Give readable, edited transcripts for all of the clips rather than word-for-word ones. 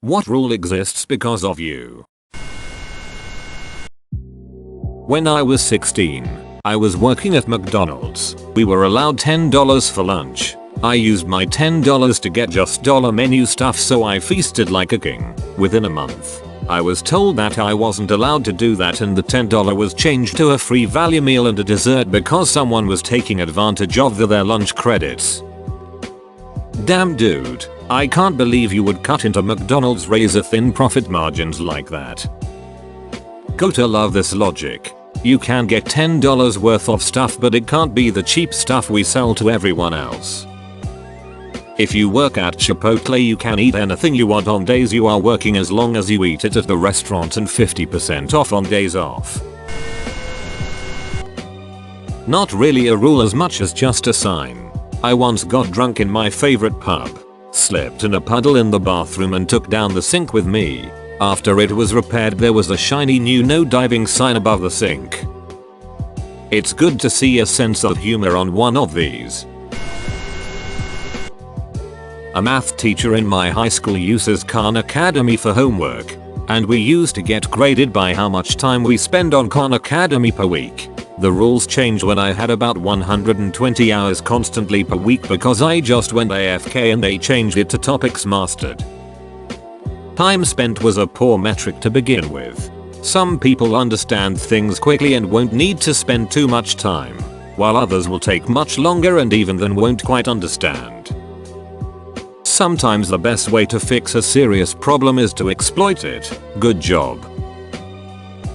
What rule exists because of you? When I was 16, I was working at McDonald's. We were allowed $10 for lunch. I used my $10 to get just dollar menu stuff, so I feasted like a king. Within a month, I was told that I wasn't allowed to do that, and the $10 was changed to a free value meal and a dessert because someone was taking advantage of their lunch credits. Damn dude, I can't believe you would cut into McDonald's razor thin profit margins like that. Gotta love this logic. You can get $10 worth of stuff, but it can't be the cheap stuff we sell to everyone else. If you work at Chipotle, you can eat anything you want on days you are working as long as you eat it at the restaurant, and 50% off on days off. Not really a rule as much as just a sign. I once got drunk in my favorite pub, slipped in a puddle in the bathroom and took down the sink with me. After it was repaired, there was a shiny new no diving sign above the sink. It's good to see a sense of humor on one of these. A math teacher in my high school uses Khan Academy for homework, and we used to get graded by how much time we spend on Khan Academy per week. The rules changed when I had about 120 hours constantly per week because I just went AFK, and they changed it to topics mastered. Time spent was a poor metric to begin with. Some people understand things quickly and won't need to spend too much time, while others will take much longer and even then won't quite understand. Sometimes the best way to fix a serious problem is to exploit it. Good job.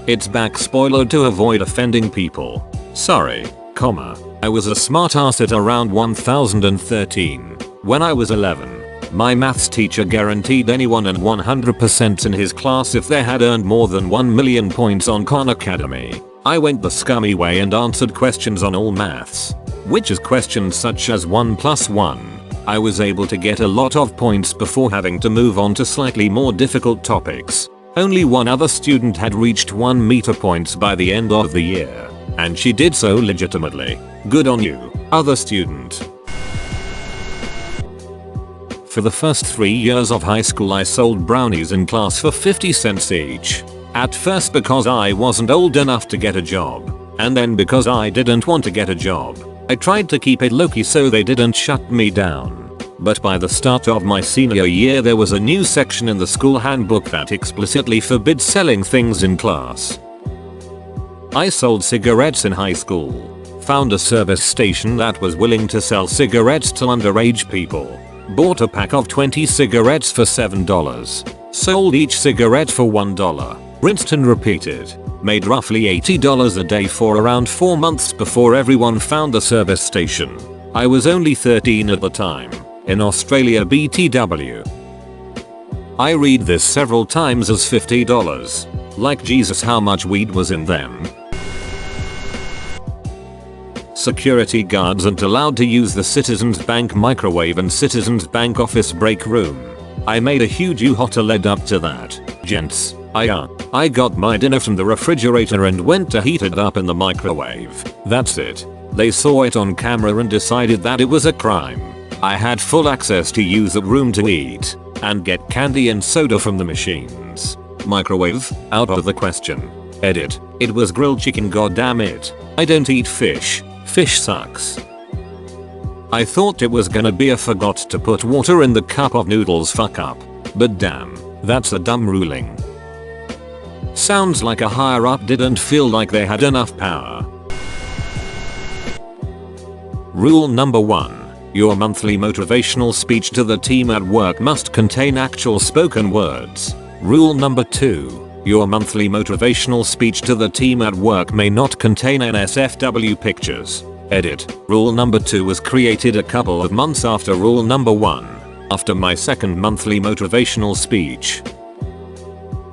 It's back spoiler to avoid offending people. Sorry, I was a smartass at around 1013. When I was 11. My maths teacher guaranteed anyone and 100% in his class if they had earned more than 1 million points on Khan Academy. I went the scummy way and answered questions on all maths, which is questions such as 1 + 1. I was able to get a lot of points before having to move on to slightly more difficult topics. Only one other student had reached 1 meter points by the end of the year, and she did so legitimately. Good on you, other student. For the first 3 years of high school, I sold brownies in class for 50 cents each. At first because I wasn't old enough to get a job, and then because I didn't want to get a job. I tried to keep it low-key so they didn't shut me down. But by the start of my senior year, there was a new section in the school handbook that explicitly forbids selling things in class. I sold cigarettes in high school. Found a service station that was willing to sell cigarettes to underage people. Bought a pack of 20 cigarettes for $7. Sold each cigarette for $1. Rinsed and repeated. Made roughly $80 a day for around 4 months before everyone found the service station. I was only 13 at the time. In Australia, BTW. I read this several times as $50. Like Jesus, how much weed was in them? Security guards aren't allowed to use the Citizens Bank microwave and Citizens Bank office break room. I made a huge U-hotter led up to that. Gents, I got my dinner from the refrigerator and went to heat it up in the microwave. That's it. They saw it on camera and decided that it was a crime. I had full access to use the room to eat and get candy and soda from the machines. Microwave? Out of the question. Edit. It was grilled chicken, goddamn it. I don't eat fish. Fish sucks. I thought it was gonna be a forgot to put water in the cup of noodles fuck up. But damn, that's a dumb ruling. Sounds like a higher up didn't feel like they had enough power. Rule number 1. Your monthly motivational speech to the team at work must contain actual spoken words. Rule number 2. Your monthly motivational speech to the team at work may not contain NSFW pictures. Edit. Rule number 2 was created a couple of months after rule number 1. After my second monthly motivational speech.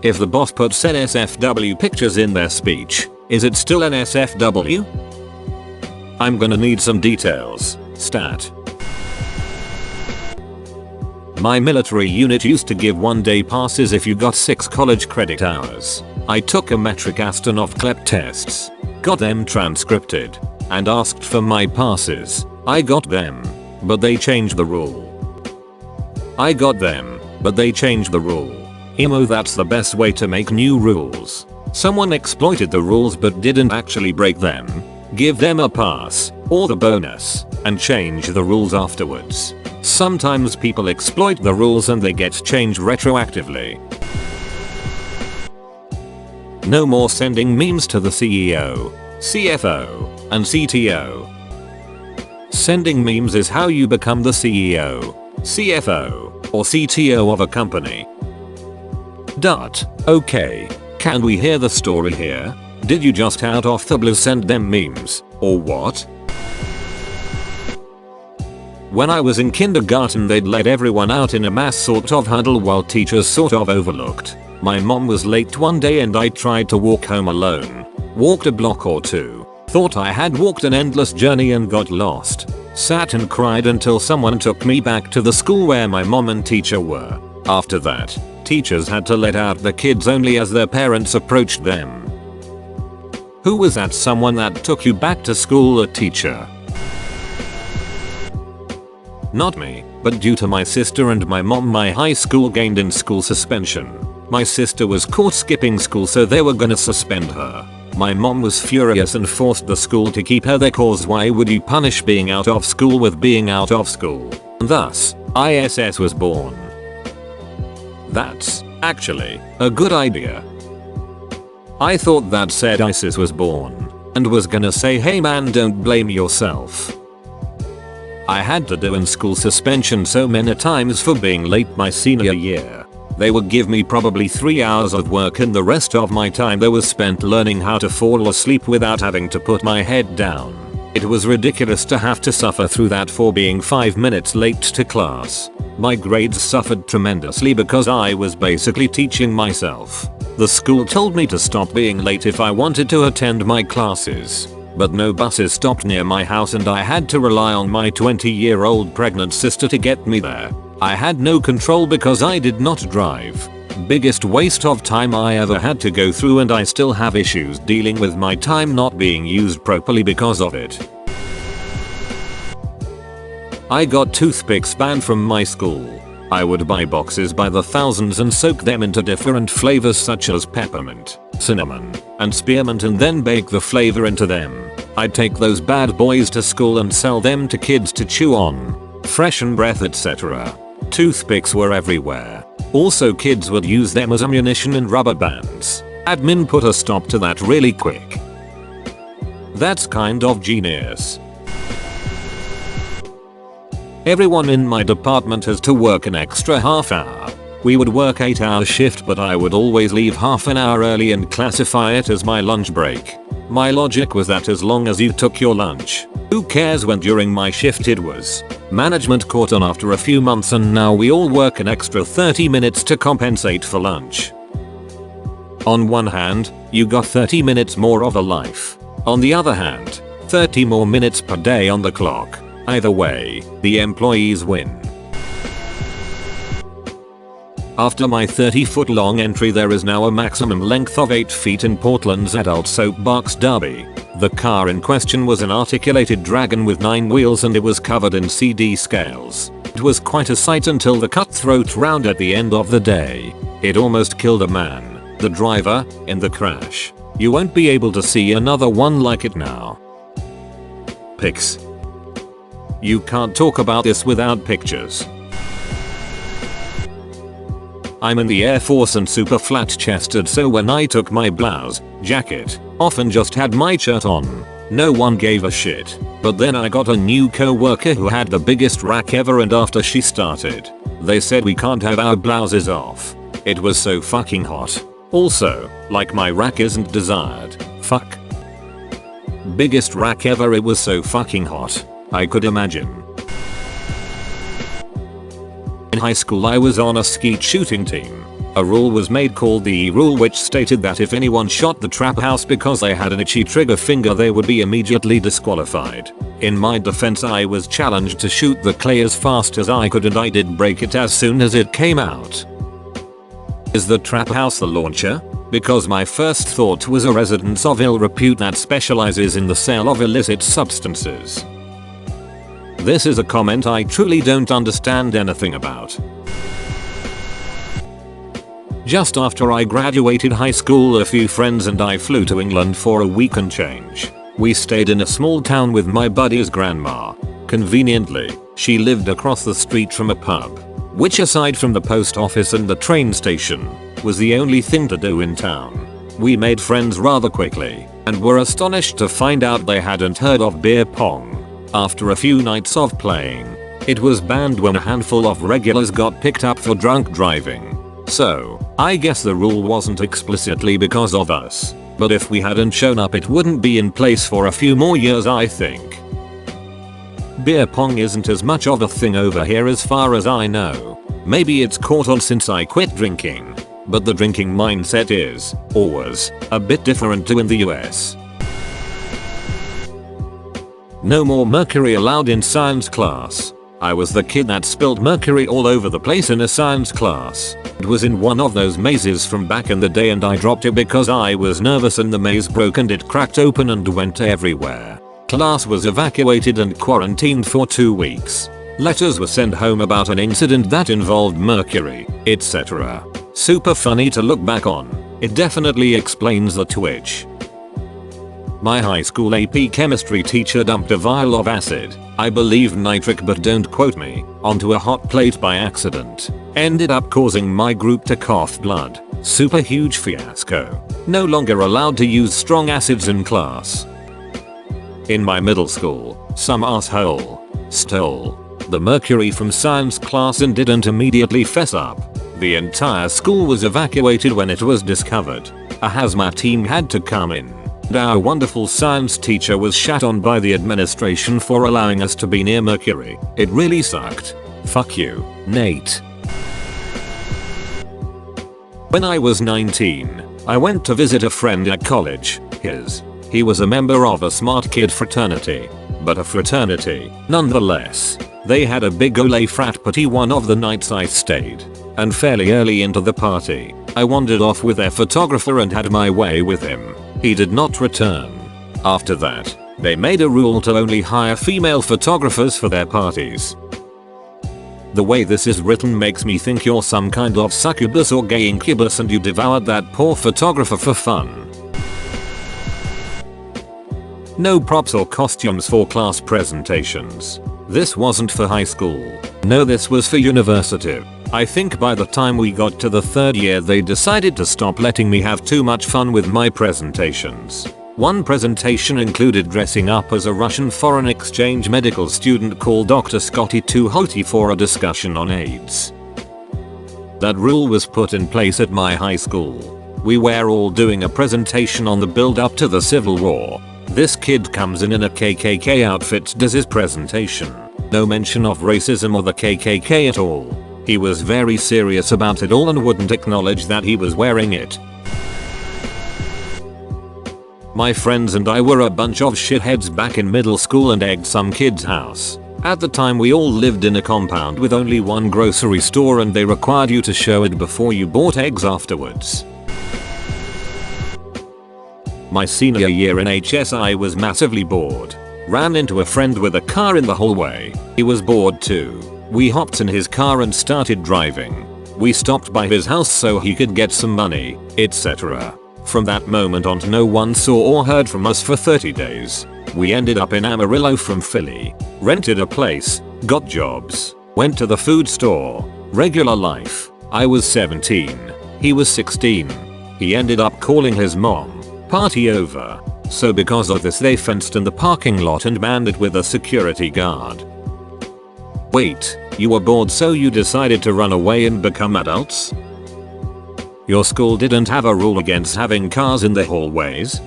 If the boss puts NSFW pictures in their speech, is it still NSFW? I'm gonna need some details. Stat. My military unit used to give 1-day passes if you got 6 college credit hours. I took a metric astronaut CLEP tests, got them transcripted, and asked for my passes. I got them, but they changed the rule. I got them, but they changed the rule. Emo, that's the best way to make new rules. Someone exploited the rules but didn't actually break them. Give them a pass, or the bonus, and change the rules afterwards. Sometimes people exploit the rules and they get changed retroactively. No more sending memes to the CEO, CFO, and CTO. Sending memes is how you become the CEO, CFO, or CTO of a company. Okay, can we hear the story here? Did you just out of the blue send them memes, or what? When I was in kindergarten, they'd let everyone out in a mass sort of huddle while teachers sort of overlooked. My mom was late one day and I tried to walk home alone. Walked a block or two. Thought I had walked an endless journey and got lost. Sat and cried until someone took me back to the school where my mom and teacher were. After that, teachers had to let out the kids only as their parents approached them. Who was that someone that took you back to school? A teacher. Not me, but due to my sister and my mom, my high school gained in school suspension. My sister was caught skipping school, so they were gonna suspend her. My mom was furious and forced the school to keep her there, cause why would you punish being out of school with being out of school? Thus, ISS was born. That's actually a good idea. I thought that said ISIS was born and was gonna say, hey man, don't blame yourself. I had to do in school suspension so many times for being late my senior year. They would give me probably 3 hours of work and the rest of my time there was spent learning how to fall asleep without having to put my head down. It was ridiculous to have to suffer through that for being 5 minutes late to class. My grades suffered tremendously because I was basically teaching myself. The school told me to stop being late if I wanted to attend my classes. But no buses stopped near my house and I had to rely on my 20-year-old pregnant sister to get me there. I had no control because I did not drive. Biggest waste of time I ever had to go through, and I still have issues dealing with my time not being used properly because of it. I got toothpicks banned from my school. I would buy boxes by the thousands and soak them into different flavors such as peppermint, cinnamon, and spearmint and then bake the flavor into them. I'd take those bad boys to school and sell them to kids to chew on, freshen breath, etc. Toothpicks were everywhere. Also, kids would use them as ammunition and rubber bands. Admin put a stop to that really quick. That's kind of genius. Everyone in my department has to work an extra half hour. We would work 8-hour shift, but I would always leave half an hour early and classify it as my lunch break. My logic was that as long as you took your lunch, who cares when during my shift it was. Management caught on after a few months and now we all work an extra 30 minutes to compensate for lunch. On one hand, you got 30 minutes more of a life. On the other hand, 30 more minutes per day on the clock. Either way, the employees win. After my 30-foot long entry, there is now a maximum length of 8 feet in Portland's adult soapbox derby. The car in question was an articulated dragon with 9 wheels and it was covered in CD scales. It was quite a sight until the cutthroat round at the end of the day. It almost killed a man, the driver, in the crash. You won't be able to see another one like it now. Pics. You can't talk about this without pictures. I'm in the Air Force and super flat chested, so when I took my blouse, jacket, off and just had my shirt on, no one gave a shit. But then I got a new co-worker who had the biggest rack ever, and after she started, they said we can't have our blouses off. It was so fucking hot. Also, like my rack isn't desired. Fuck. Biggest rack ever, it was so fucking hot. I could imagine. In high school I was on a skeet shooting team. A rule was made called the E rule, which stated that if anyone shot the trap house because they had an itchy trigger finger, they would be immediately disqualified. In my defense, I was challenged to shoot the clay as fast as I could and I did break it as soon as it came out. Is the trap house the launcher? Because my first thought was a residence of ill repute that specializes in the sale of illicit substances. This is a comment I truly don't understand anything about. Just after I graduated high school, a few friends and I flew to England for a week and change. We stayed in a small town with my buddy's grandma. Conveniently, she lived across the street from a pub, which aside from the post office and the train station, was the only thing to do in town. We made friends rather quickly, and were astonished to find out they hadn't heard of beer pong. After a few nights of playing, it was banned when a handful of regulars got picked up for drunk driving. So, I guess the rule wasn't explicitly because of us, but if we hadn't shown up it wouldn't be in place for a few more years, I think. Beer pong isn't as much of a thing over here as far as I know. Maybe it's caught on since I quit drinking, but the drinking mindset is, or was, a bit different to in the US. No more mercury allowed in science class. I was the kid that spilled mercury all over the place in a science class. It was in one of those mazes from back in the day and I dropped it because I was nervous and the maze broke and it cracked open and went everywhere. Class was evacuated and quarantined for 2 weeks. Letters were sent home about an incident that involved mercury, etc. Super funny to look back on. It definitely explains the twitch. My high school AP chemistry teacher dumped a vial of acid, I believe nitric but don't quote me, onto a hot plate by accident. Ended up causing my group to cough blood. Super huge fiasco. No longer allowed to use strong acids in class. In my middle school, some asshole stole the mercury from science class and didn't immediately fess up. The entire school was evacuated when it was discovered. A hazmat team had to come in. Our wonderful science teacher was shat on by the administration for allowing us to be near mercury. It really sucked. Fuck you, Nate. When I was 19, I went to visit a friend at college. He was a member of a smart kid fraternity, but a fraternity nonetheless. They had a big ole frat party one of the nights I stayed, and fairly early into the party, I wandered off with their photographer and had my way with him. He did not return. After that, they made a rule to only hire female photographers for their parties. The way this is written makes me think you're some kind of succubus or gay incubus and you devoured that poor photographer for fun. No props or costumes for class presentations. This wasn't for high school. No, this was for university. I think by the time we got to the 3rd year they decided to stop letting me have too much fun with my presentations. One presentation included dressing up as a Russian foreign exchange medical student called Dr. Scotty Too Hotty for a discussion on AIDS. That rule was put in place at my high school. We were all doing a presentation on the build up to the Civil War. This kid comes in a KKK outfit, does his presentation. No mention of racism or the KKK at all. He was very serious about it all and wouldn't acknowledge that he was wearing it. My friends and I were a bunch of shitheads back in middle school and egged some kid's house. At the time we all lived in a compound with only one grocery store and they required you to show it before you bought eggs afterwards. My senior year in HS I was massively bored. Ran into a friend with a car in the hallway. He was bored too. We hopped in his car and started driving. We stopped by his house so he could get some money, etc. From that moment on no one saw or heard from us for 30 days. We ended up in Amarillo from Philly. Rented a place, got jobs, went to the food store. Regular life. I was 17. He was 16. He ended up calling his mom. Party over. So because of this they fenced in the parking lot and manned it with a security guard. Wait, you were bored so you decided to run away and become adults? Your school didn't have a rule against having cars in the hallways?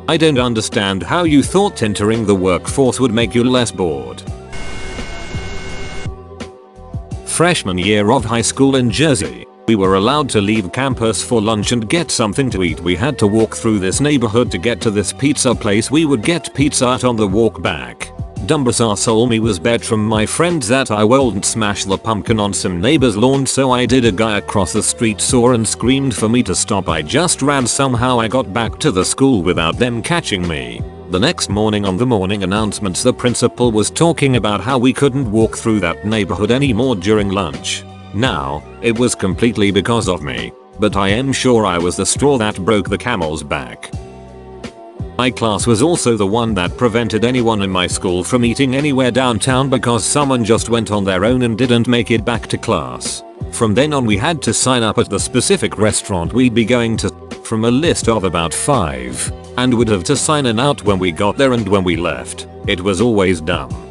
I don't understand how you thought entering the workforce would make you less bored. Freshman year of high school in Jersey, we were allowed to leave campus for lunch and get something to eat. We had to walk through this neighborhood to get to this pizza place. We would get pizza Hut on the walk back. Dumbest arsehole me was bet from my friends that I wouldn't smash the pumpkin on some neighbor's lawn, so I did. A guy across the street saw and screamed for me to stop. I just ran. Somehow I got back to the school without them catching me. The next morning on the morning announcements the principal was talking about how we couldn't walk through that neighborhood anymore during lunch. Now, it was completely because of me, but I am sure I was the straw that broke the camel's back. My class was also the one that prevented anyone in my school from eating anywhere downtown because someone just went on their own and didn't make it back to class. From then on we had to sign up at the specific restaurant we'd be going to from a list of about 5 and would have to sign in out when we got there and when we left. It was always dumb.